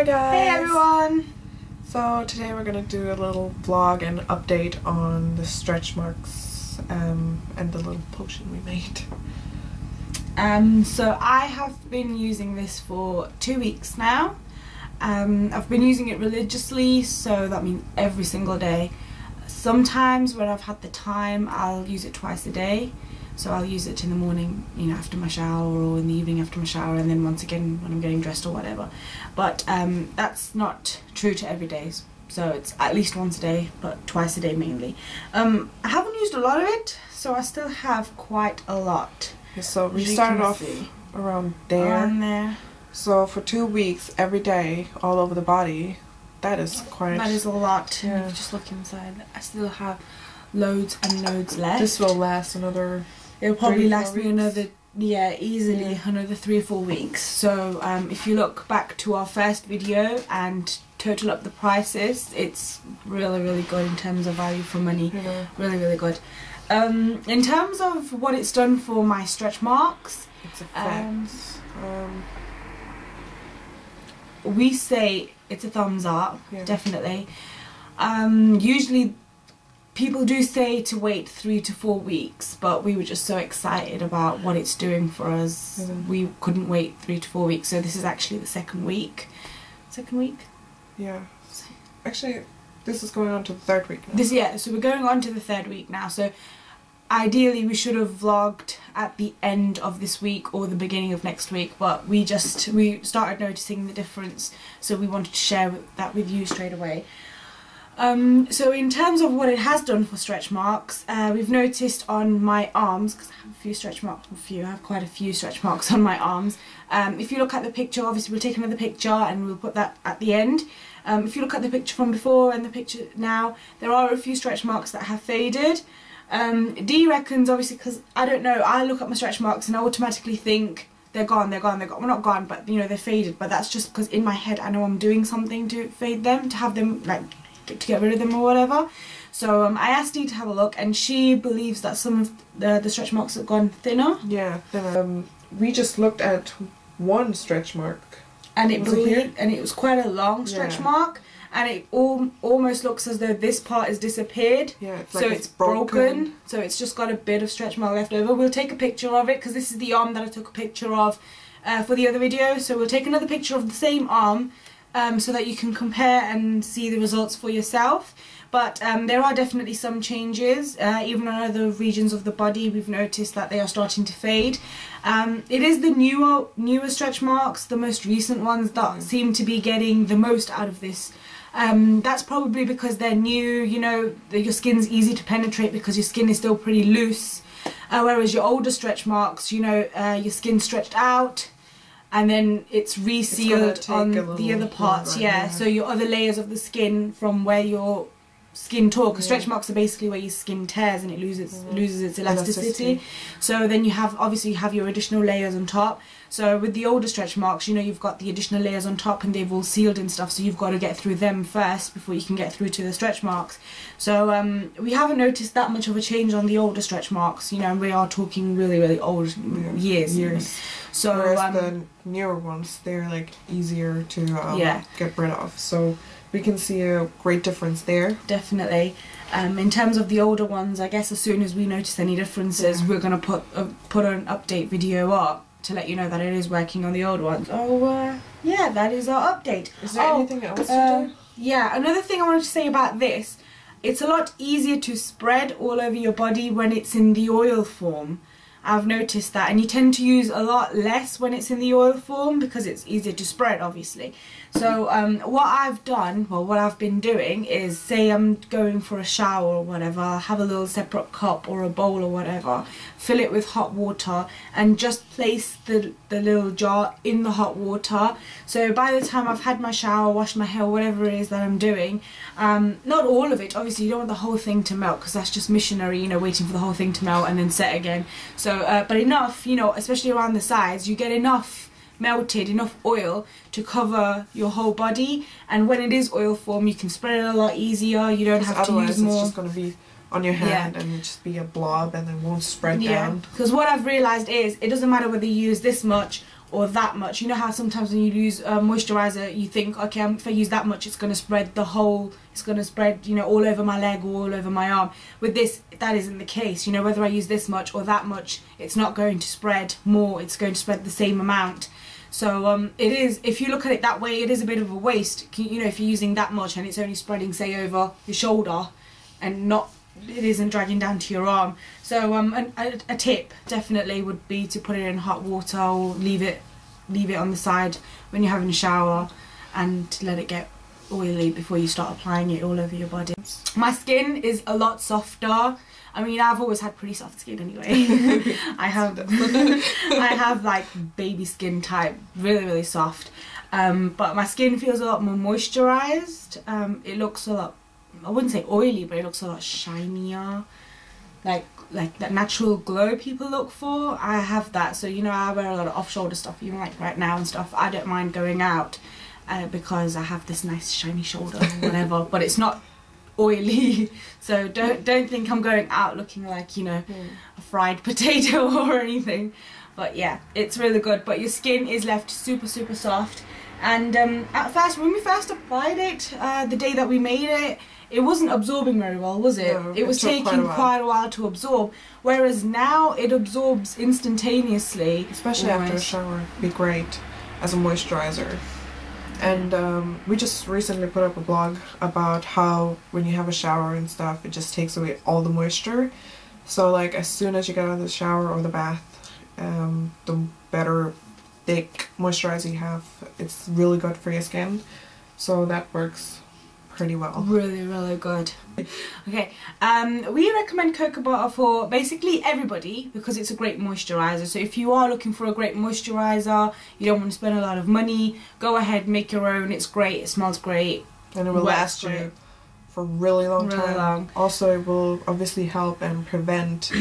Hi guys! Hey everyone! So today we're going to do a little vlog and update on the stretch marks and the little potion we made. So I have been using this for 2 weeks now. I've been using it religiously, so that means every single day. Sometimes when I've had the time I'll use it twice a day. So I'll use it in the morning, you know, after my shower, or in the evening after my shower, and then once again when I'm getting dressed or whatever. But that's not true to every day. So it's at least once a day, but twice a day mainly. I haven't used a lot of it, so I still have quite a lot. Yeah, so we started off around there. So for 2 weeks, every day, all over the body, that is quite... That is a lot. Yeah. Just look inside. I still have loads and loads left. This will last another... It'll probably last me another, easily another 3 or 4 weeks. So if you look back to our first video and total up the prices, it's really good in terms of value for money. Yeah. Really good. In terms of what it's done for my stretch marks, It's effects. we say it's a thumbs up, definitely. Usually people do say to wait 3 to 4 weeks, but we were just so excited about what it's doing for us. We couldn't wait 3 to 4 weeks, so this is actually the second week. Yeah. Actually, this is going on to the 3rd week now. So we're going on to the 3rd week now. So ideally we should have vlogged at the end of this week or the beginning of next week, but we started noticing the difference, so we wanted to share that with you straight away. So in terms of what it has done for stretch marks, we've noticed on my arms, because I have a few stretch marks, I have quite a few stretch marks on my arms. If you look at the picture, obviously we'll take another picture and we'll put that at the end. If you look at the picture from before and the picture now, there are a few stretch marks that have faded. Dee reckons, obviously, because I don't know, I look at my stretch marks and I automatically think they're gone. Well, not gone, but you know, they're faded. But that's just because in my head I know I'm doing something to fade them, to have them like to get rid of them or whatever. So I asked Dee to have a look, and she believes that some of the stretch marks have gone thinner. Yeah, thinner. We just looked at one stretch mark, and it was quite a long stretch mark, and it almost looks as though this part has disappeared. Yeah, so it's broken. So it's just got a bit of stretch mark left over. We'll take a picture of it, because this is the arm that I took a picture of for the other video. So we'll take another picture of the same arm, so that you can compare and see the results for yourself. But there are definitely some changes. Even on other regions of the body, we've noticed that they are starting to fade. It is the newer stretch marks, the most recent ones, that seem to be getting the most out of this. That's probably because they're new, you know, your skin's easy to penetrate because your skin is still pretty loose. Whereas your older stretch marks, you know, your skin's stretched out, and then it's resealed on the other parts, so your other layers of the skin from where your skin tore, because stretch marks are basically where your skin tears and it loses its elasticity. So then you have, obviously you have your additional layers on top. So with the older stretch marks, you know, you've got the additional layers on top and they've all sealed and stuff, so you've got to get through them first before you can get through to the stretch marks. So we haven't noticed that much of a change on the older stretch marks, you know, and we are talking really old years. So whereas the newer ones, they're like easier to get rid of. So we can see a great difference there. Definitely. In terms of the older ones, I guess as soon as we notice any differences, we're going to put an update video up to let you know that it is working on the old ones. That is our update. Is there anything else to do? Yeah, another thing I wanted to say about this, it's a lot easier to spread all over your body when it's in the oil form. I've noticed that, and you tend to use a lot less when it's in the oil form because it's easier to spread, obviously. So what I've been doing is, say I'm going for a shower or whatever, I'll have a little separate cup or a bowl or whatever, fill it with hot water and just place the little jar in the hot water. So by the time I've had my shower, washed my hair, whatever it is that I'm doing, not all of it, obviously you don't want the whole thing to melt because that's just missionary, you know, waiting for the whole thing to melt and then set again. So but enough, you know, especially around the sides, you get enough melted, enough oil to cover your whole body, and when it is oil form you can spread it a lot easier. You don't have to use more. It's just going to be on your hand and just be a blob and it won't spread down. Because what I've realised is it doesn't matter whether you use this much or that much. You know how sometimes when you use moisturizer you think, okay, if I use that much it's going to spread the whole, it's going to spread, you know, all over my leg or all over my arm. With this, that isn't the case. You know, whether I use this much or that much, it's not going to spread more, it's going to spread the same amount. So it is, if you look at it that way, it is a bit of a waste. You know, if you're using that much and it's only spreading, say, over your shoulder and not, it isn't dragging down to your arm. So a tip definitely would be to put it in hot water or leave it on the side when you're having a shower and let it get oily before you start applying it all over your body. My skin is a lot softer. I mean, I've always had pretty soft skin anyway. I have like baby skin type, really soft. But my skin feels a lot more moisturized. It looks a lot, I wouldn't say oily, but it looks a lot shinier. Like that natural glow people look for. I have that. So, you know, I wear a lot of off-shoulder stuff, even like right now and stuff. I don't mind going out because I have this nice shiny shoulder or whatever. But it's not oily, so don't think I'm going out looking like, you know, a fried potato or anything. But yeah, it's really good. But your skin is left super soft. And at first, when we first applied it, the day that we made it, it wasn't absorbing very well, was it? No, it was taking quite a while to absorb. Whereas now it absorbs instantaneously. Especially after a shower, it'd be great as a moisturizer. And we just recently put up a blog about how when you have a shower and stuff, it just takes away all the moisture. So like as soon as you get out of the shower or the bath, the better thick moisturizer you have. It's really good for your skin. So that works pretty well. Really good. Okay, we recommend cocoa butter for basically everybody because it's a great moisturizer. So if you are looking for a great moisturizer, you don't want to spend a lot of money, go ahead, make your own. It's great, it smells great, and it will last you for a really long time. Also, it will obviously help and prevent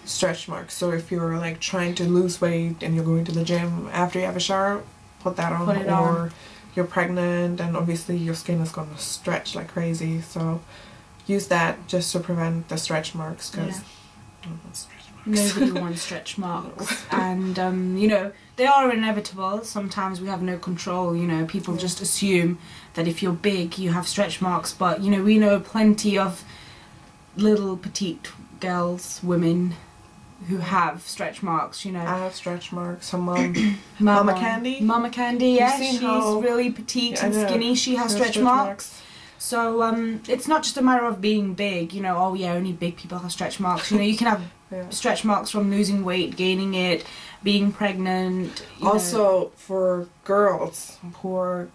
stretch marks. So if you're like trying to lose weight and you're going to the gym after you have a shower, put that on. Or you're pregnant and obviously your skin is going to stretch like crazy, so use that just to prevent the stretch marks, because nobody wants stretch marks. And you know, they are inevitable. Sometimes we have no control. You know, people just assume that if you're big you have stretch marks, but you know, we know plenty of little petite girls, women who have stretch marks. You know, I have stretch marks. Her Mama Candy. Mama Candy, yeah, she's really petite and skinny. She has stretch marks. So it's not just a matter of being big. You know, oh yeah, only big people have stretch marks. You know, you can have stretch marks from losing weight, gaining it, being pregnant. Also, for girls who are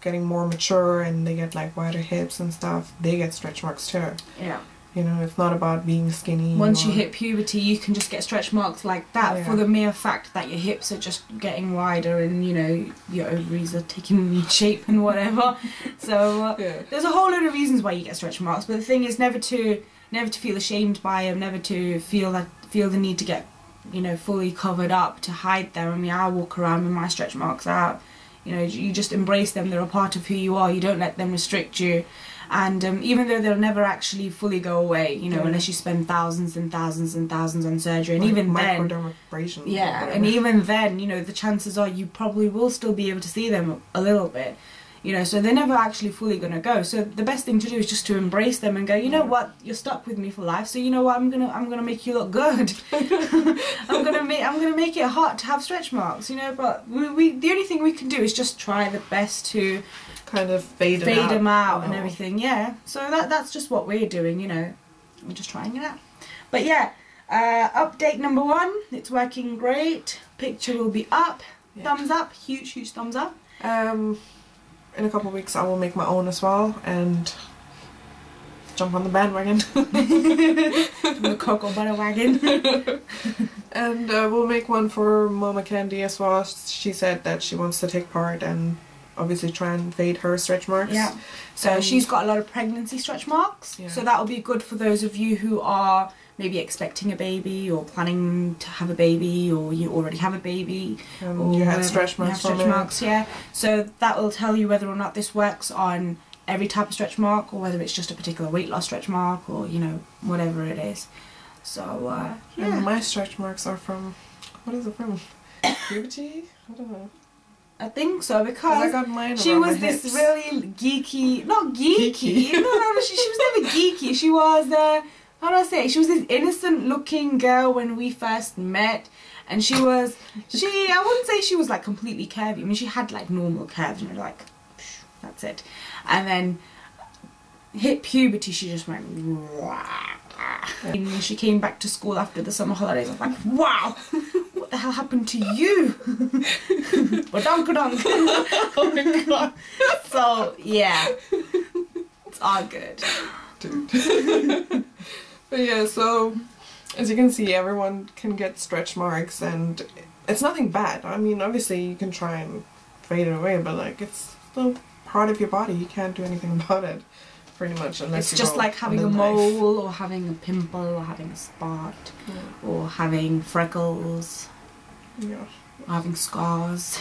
getting more mature and they get like wider hips and stuff, they get stretch marks too. Yeah. You know, it's not about being skinny. Once you hit puberty, you can just get stretch marks like that for the mere fact that your hips are just getting wider and, you know, your ovaries are taking shape and whatever. So there's a whole load of reasons why you get stretch marks. But the thing is never to feel ashamed by them, never to feel the need to get, you know, fully covered up to hide them. I mean, I walk around with my stretch marks out. You know, you just embrace them. They're a part of who you are. You don't let them restrict you. And even though they'll never actually fully go away, you know, unless you spend thousands and thousands and thousands on surgery, and even then, and even then, you know, the chances are you probably will still be able to see them a little bit, you know, so they're never actually fully gonna go. So the best thing to do is just to embrace them and go, you know what, you're stuck with me for life, so you know what, I'm gonna make you look good. I'm gonna make it hot to have stretch marks, you know. But the only thing we can do is just try the best to kind of fade them out and everything. Yeah, so that's just what we're doing, you know, we're just trying it out. But yeah, update number 1, it's working great. Picture will be up. Thumbs up, huge thumbs up. In a couple of weeks I will make my own as well and jump on the bandwagon. The cocoa butter wagon. And we'll make one for Mama Candy as well. She said that she wants to take part and obviously try and fade her stretch marks. Yeah. So she's got a lot of pregnancy stretch marks. Yeah. So that will be good for those of you who are maybe expecting a baby or planning to have a baby, or you already have a baby. Or you had stretch marks. Yeah. So that will tell you whether or not this works on every type of stretch mark, or whether it's just a particular weight loss stretch mark, or, you know, whatever it is. So and my stretch marks are from, what is it from? puberty? I don't know. I think so, because I got mine she around was my this hips. really geeky, not geeky, no, she was never geeky. She was, how do I say, she was this innocent looking girl when we first met, and I wouldn't say she was like completely curvy. I mean, she had like normal curves, you know, like, that's it. And then hit puberty, she just went, and she came back to school after the summer holidays. I was like, wow, what the hell happened to you? Badonk-a-donk. Oh my god. So, yeah. It's all good. Dude. But yeah, so as you can see, everyone can get stretch marks, and it's nothing bad. I mean, obviously you can try and fade it away, but like, it's still part of your body. You can't do anything about it, pretty much, unless It's just like having a mole, or having a pimple, or having a spot, or having freckles, yeah, or having scars.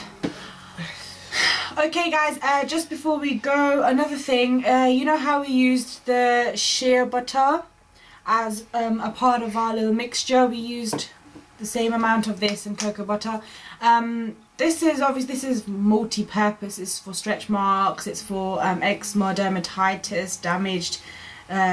Okay guys, just before we go, another thing, you know how we used the shea butter as a part of our little mixture? We used the same amount of this and cocoa butter. This is multi-purpose. It's for stretch marks, it's for eczema, dermatitis, damaged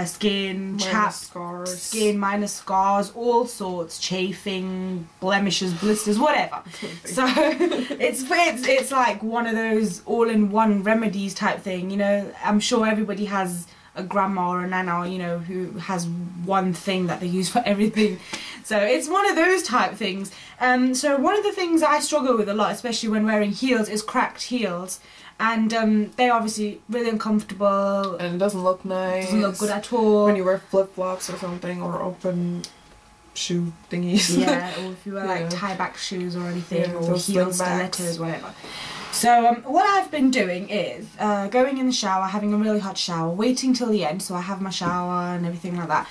skin, chapped scars, skin, minor scars, all sorts, chafing, blemishes, blisters, whatever. So it's like one of those all-in-one remedies type thing, you know. I'm sure everybody has a grandma or a nana, you know, who has one thing that they use for everything. So it's one of those type things. So one of the things I struggle with a lot, especially when wearing heels, is cracked heels. And they're obviously really uncomfortable. And it doesn't look nice. Doesn't look good at all. When you wear flip-flops or something, or open shoe thingies. Yeah, or if you wear like tie-back shoes or anything, yeah, or heel stilettos, whatever. So what I've been doing is going in the shower, having a really hot shower, waiting till the end, so I have my shower and everything like that.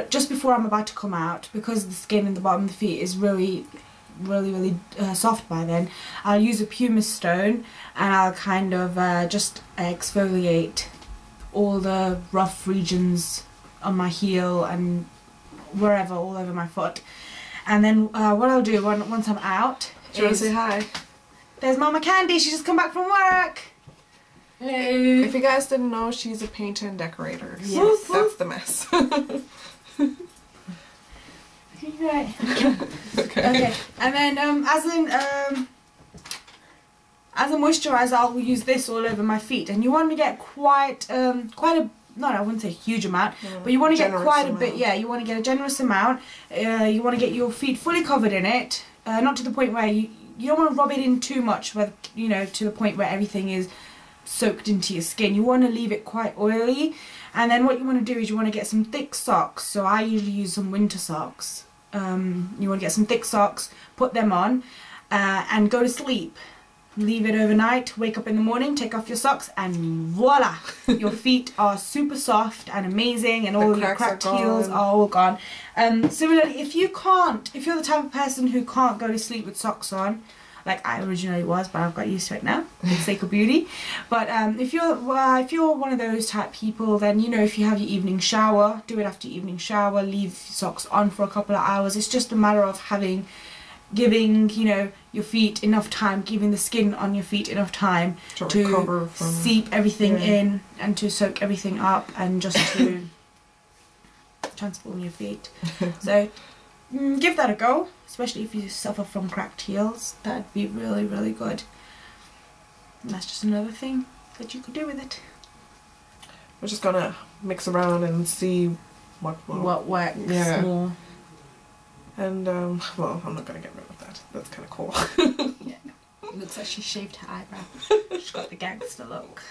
Just before I'm about to come out, because the skin in the bottom of the feet is really soft by then, I'll use a pumice stone, and I'll kind of just exfoliate all the rough regions on my heel and wherever, all over my foot. And then what I'll do once I'm out, do you want to say hi? There's Mama Candy, she's just come back from work. Hello. If you guys didn't know, she's a painter and decorator. Yes. That's the mess. Right. Okay. And then as a moisturizer, I'll use this all over my feet. And you want to get quite a, not, I wouldn't say huge amount, but you want to get quite a bit. Yeah, you want to get a generous amount. You want to get your feet fully covered in it, not to the point where you don't want to rub it in too much, where, you know, to the point where everything is soaked into your skin. You want to leave it quite oily. And then what you want to do is you want to get some thick socks. So I usually use some winter socks. You want to get some thick socks, put them on, and go to sleep. Leave it overnight, wake up in the morning, take off your socks, and voila! Your feet are super soft and amazing, and all your cracked heels are all gone. Similarly, if you're the type of person who can't go to sleep with socks on, like I originally was, but I've got used to it now for the sake of beauty. But if you're one of those type people, then, you know, if you have your evening shower, do it after your evening shower, leave socks on for a couple of hours. It's just a matter of giving, you know, your feet enough time, giving the skin on your feet enough time to seep everything in and to soak everything up, and just to transform your feet. So give that a go, especially if you suffer from cracked heels. That'd be really, really good. And that's just another thing that you could do with it. We're just gonna mix around and see what works more. And well, I'm not gonna get rid of that. That's kind of cool. Yeah, it looks like she shaved her eyebrow. She's got the gangster look.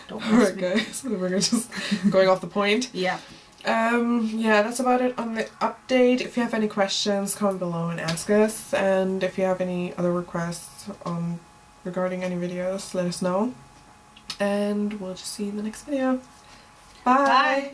Alright guys, we're just going off the point. Yeah. Yeah, that's about it on the update. If you have any questions, comment below and ask us. And if you have any other requests regarding any videos, let us know. And we'll just see you in the next video. Bye! Bye.